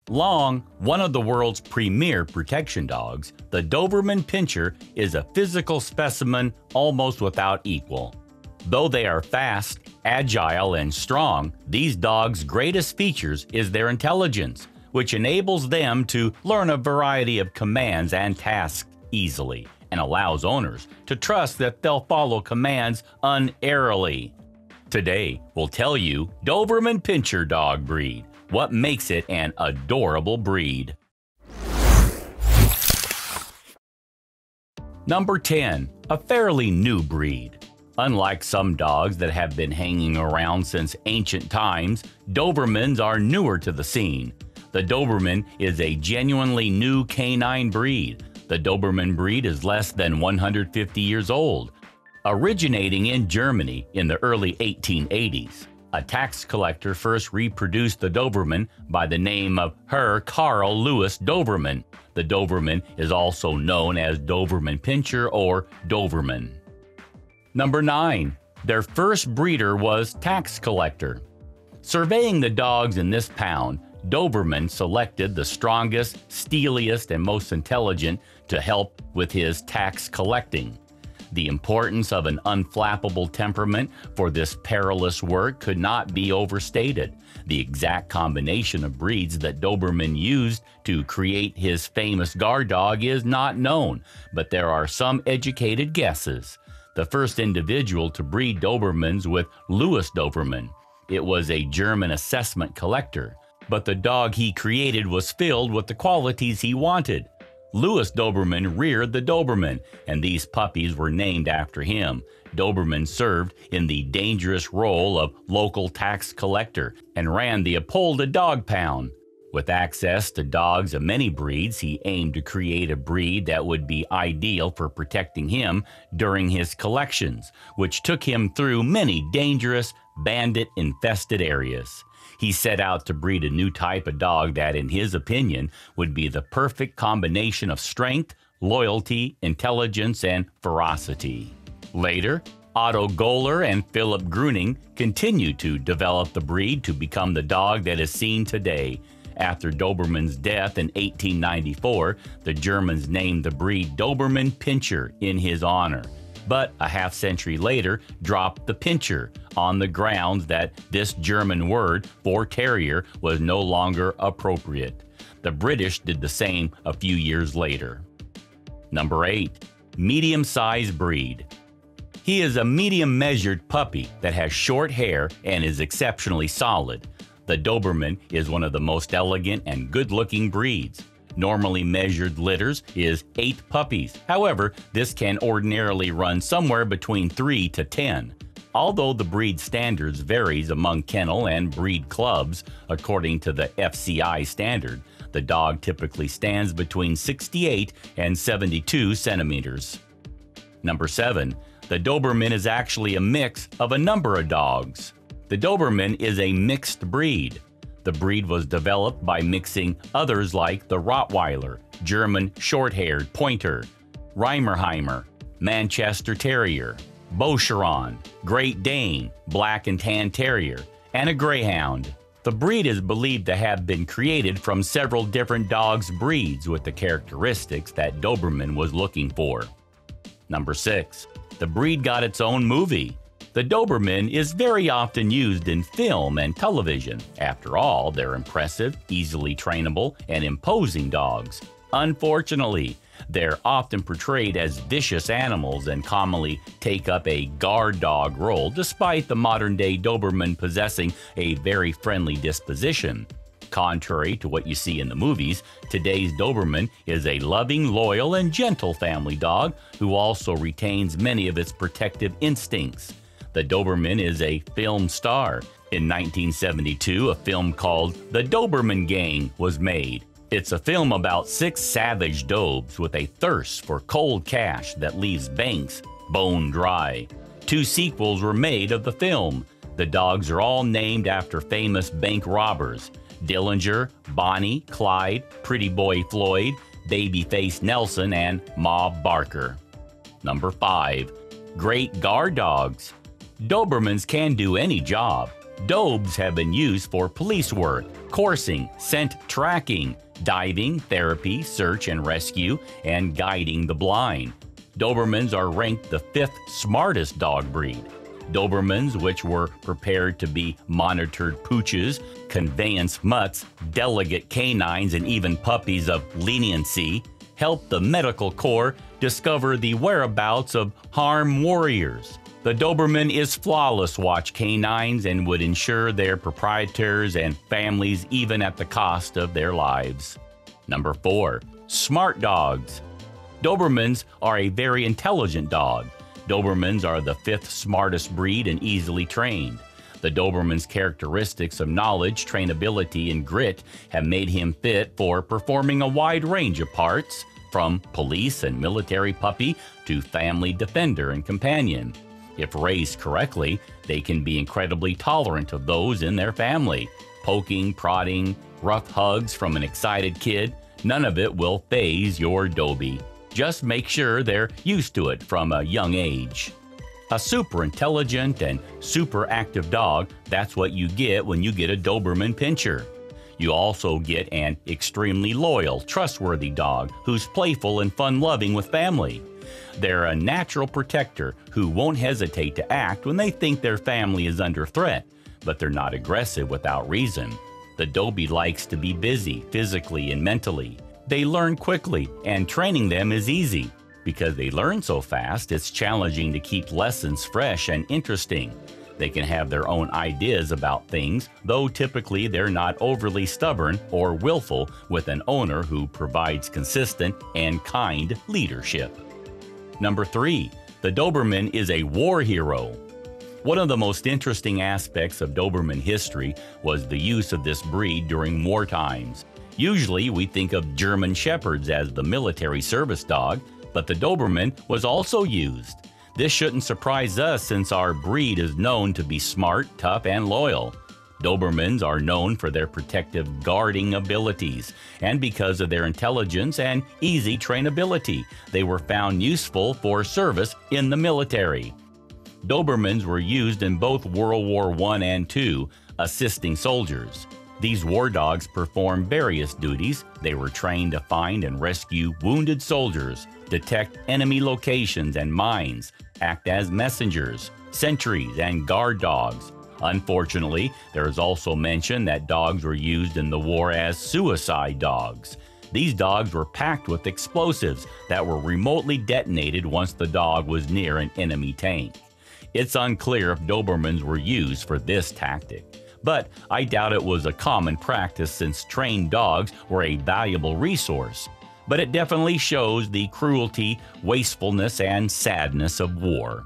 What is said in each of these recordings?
Long one of the world's premier protection dogs, the Doberman Pinscher is a physical specimen almost without equal. Though they are fast, agile, and strong, these dogs' greatest features is their intelligence, which enables them to learn a variety of commands and tasks easily, and allows owners to trust that they'll follow commands unerringly. Today, we'll tell you Doberman Pinscher dog breed, what makes it an adorable breed. Number 10. A fairly new breed. Unlike some dogs that have been hanging around since ancient times, Dobermans are newer to the scene. The Doberman is a genuinely new canine breed. The Doberman breed is less than 150 years old. Originating in Germany in the early 1880s, a tax collector first reproduced the Doberman by the name of Herr Karl Louis Doberman. The Doberman is also known as Doberman Pinscher or Doberman. Number 9. Their first breeder was tax collector. Surveying the dogs in this pound, Doberman selected the strongest, steeliest, and most intelligent to help with his tax collecting. The importance of an unflappable temperament for this perilous work could not be overstated. The exact combination of breeds that Doberman used to create his famous guard dog is not known, but there are some educated guesses. The first individual to breed Dobermans with Louis Doberman. It was a German assessment collector, but the dog he created was filled with the qualities he wanted. Louis Doberman reared the Doberman, and these puppies were named after him. Doberman served in the dangerous role of local tax collector and ran the Apolda Dog Pound. With access to dogs of many breeds, he aimed to create a breed that would be ideal for protecting him during his collections, which took him through many dangerous, bandit-infested areas. He set out to breed a new type of dog that, in his opinion, would be the perfect combination of strength, loyalty, intelligence, and ferocity. Later, Otto Goehler and Philipp Gruning continued to develop the breed to become the dog that is seen today. After Doberman's death in 1894, the Germans named the breed Doberman Pinscher in his honor, but a half-century later dropped the Pinscher on the grounds that this German word for terrier was no longer appropriate. The British did the same a few years later. Number 8. Medium-sized breed. He is a medium-measured puppy that has short hair and is exceptionally solid. The Doberman is one of the most elegant and good-looking breeds. Normally measured litters is 8 puppies. However, this can ordinarily run somewhere between 3 to 10. Although the breed standards varies among kennel and breed clubs, according to the FCI standard, the dog typically stands between 68 and 72 centimeters. Number 7. The Doberman is actually a mix of a number of dogs. The Doberman is a mixed breed. The breed was developed by mixing others like the Rottweiler, German short-haired pointer, Reimerheimer, Manchester Terrier, Boscheron, Great Dane, Black and Tan Terrier, and a Greyhound. The breed is believed to have been created from several different dogs' breeds with the characteristics that Doberman was looking for. Number 6. The breed got its own movie. The Doberman is very often used in film and television. After all, they're impressive, easily trainable, and imposing dogs. Unfortunately, they're often portrayed as vicious animals and commonly take up a guard dog role, despite the modern-day Doberman possessing a very friendly disposition. Contrary to what you see in the movies, today's Doberman is a loving, loyal, and gentle family dog who also retains many of its protective instincts. The Doberman is a film star. In 1972, a film called The Doberman Gang was made. It's a film about 6 savage Dobes with a thirst for cold cash that leaves banks bone dry. 2 sequels were made of the film. The dogs are all named after famous bank robbers: Dillinger, Bonnie, Clyde, Pretty Boy Floyd, Babyface Nelson, and Ma Barker. Number 5. Great guard dogs. Dobermans can do any job. Dobes have been used for police work, coursing, scent tracking, diving, therapy, search and rescue, and guiding the blind. Dobermans are ranked the 5th smartest dog breed. Dobermans, which were prepared to be monitored pooches, conveyance mutts, delegate canines, and even puppies of leniency, helped the medical corps discover the whereabouts of harm warriors. The Doberman is flawless watch canines and would ensure their proprietors and families even at the cost of their lives. Number 4. Smart dogs. Dobermans are a very intelligent dog. Dobermans are the 5th smartest breed and easily trained. The Doberman's characteristics of knowledge, trainability, and grit have made him fit for performing a wide range of parts, from police and military puppy to family defender and companion. If raised correctly, they can be incredibly tolerant of those in their family. Poking, prodding, rough hugs from an excited kid, none of it will faze your Dobie. Just make sure they're used to it from a young age. A super intelligent and super active dog, that's what you get when you get a Doberman Pinscher. You also get an extremely loyal, trustworthy dog who's playful and fun-loving with family. They're a natural protector who won't hesitate to act when they think their family is under threat, but they're not aggressive without reason. The Dobie likes to be busy physically and mentally. They learn quickly, and training them is easy. Because they learn so fast, it's challenging to keep lessons fresh and interesting. They can have their own ideas about things, though typically they're not overly stubborn or willful, with an owner who provides consistent and kind leadership. Number 3. The Doberman is a war hero. One of the most interesting aspects of Doberman history was the use of this breed during war times. Usually we think of German Shepherds as the military service dog, but the Doberman was also used. This shouldn't surprise us since our breed is known to be smart, tough, and loyal. Dobermans are known for their protective guarding abilities, and because of their intelligence and easy trainability, they were found useful for service in the military. Dobermans were used in both World War I and II, assisting soldiers. These war dogs performed various duties. They were trained to find and rescue wounded soldiers, detect enemy locations and mines, act as messengers, sentries, and guard dogs. Unfortunately, there is also mention that dogs were used in the war as suicide dogs. These dogs were packed with explosives that were remotely detonated once the dog was near an enemy tank. It's unclear if Dobermans were used for this tactic, but I doubt it was a common practice since trained dogs were a valuable resource. But it definitely shows the cruelty, wastefulness, and sadness of war.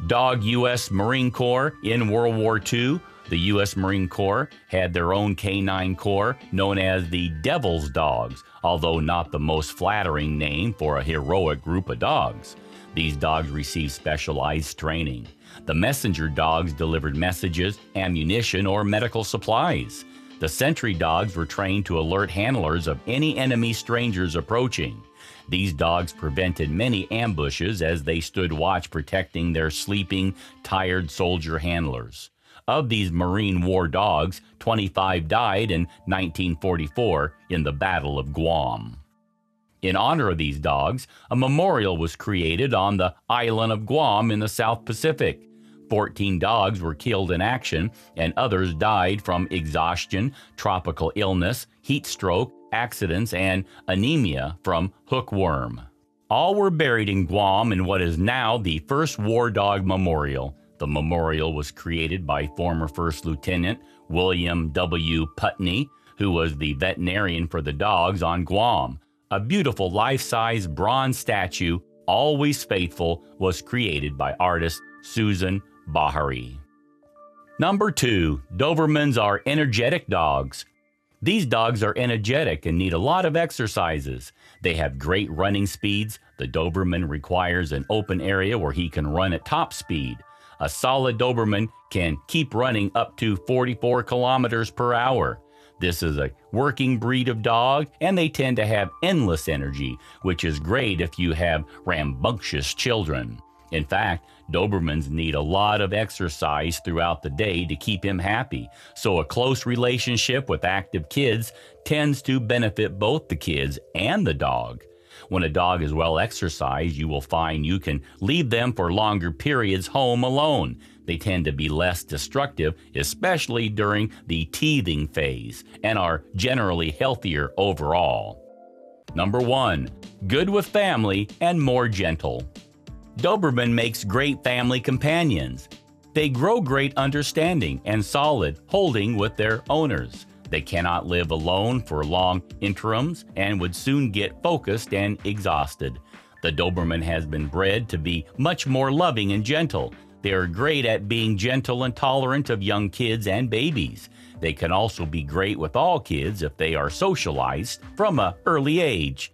Dog U.S. Marine Corps in World War II. The U.S. Marine Corps had their own canine corps known as the Devil's Dogs, although not the most flattering name for a heroic group of dogs. These dogs received specialized training. The messenger dogs delivered messages, ammunition, or medical supplies. The sentry dogs were trained to alert handlers of any enemy strangers approaching. These dogs prevented many ambushes as they stood watch protecting their sleeping, tired soldier handlers. Of these Marine War dogs, 25 died in 1944 in the Battle of Guam. In honor of these dogs, a memorial was created on the island of Guam in the South Pacific. 14 dogs were killed in action, and others died from exhaustion, tropical illness, heat stroke, accidents, and anemia from hookworm. All were buried in Guam in what is now the First War Dog Memorial. The memorial was created by former First Lieutenant William W. Putney, who was the veterinarian for the dogs on Guam. A beautiful life-size bronze statue, always faithful, was created by artist Susan Bahari. Number 2. Dobermans are energetic dogs. These dogs are energetic and need a lot of exercises. They have great running speeds. The Doberman requires an open area where he can run at top speed. A solid Doberman can keep running up to 44 kilometers per hour. This is a working breed of dog, and they tend to have endless energy, which is great if you have rambunctious children. In fact, Dobermans need a lot of exercise throughout the day to keep him happy, so a close relationship with active kids tends to benefit both the kids and the dog. When a dog is well exercised, you will find you can leave them for longer periods home alone. They tend to be less destructive, especially during the teething phase, and are generally healthier overall. Number 1. Good with family and more gentle. Doberman makes great family companions. They grow great understanding and solid holding with their owners. They cannot live alone for long interims and would soon get focused and exhausted. The Doberman has been bred to be much more loving and gentle. They are great at being gentle and tolerant of young kids and babies. They can also be great with all kids if they are socialized from an early age.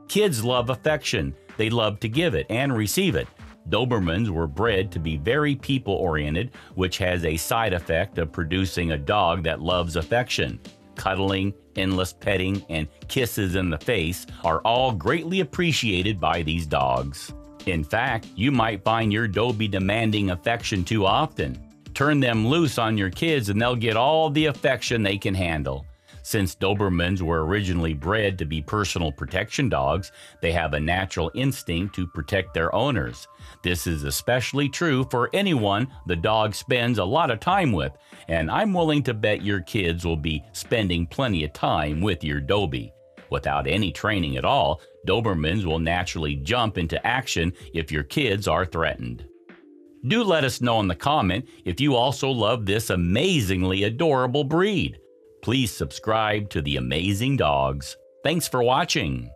Kids love affection. They love to give it and receive it. Dobermans were bred to be very people-oriented, which has a side effect of producing a dog that loves affection. Cuddling, endless petting, and kisses in the face are all greatly appreciated by these dogs. In fact, you might find your Dobie demanding affection too often. Turn them loose on your kids and they'll get all the affection they can handle. Since Dobermans were originally bred to be personal protection dogs, they have a natural instinct to protect their owners. This is especially true for anyone the dog spends a lot of time with, and I'm willing to bet your kids will be spending plenty of time with your Dobie. Without any training at all, Dobermans will naturally jump into action if your kids are threatened. Do let us know in the comment if you also love this amazingly adorable breed. Please subscribe to The Amazing Dogs. Thanks for watching.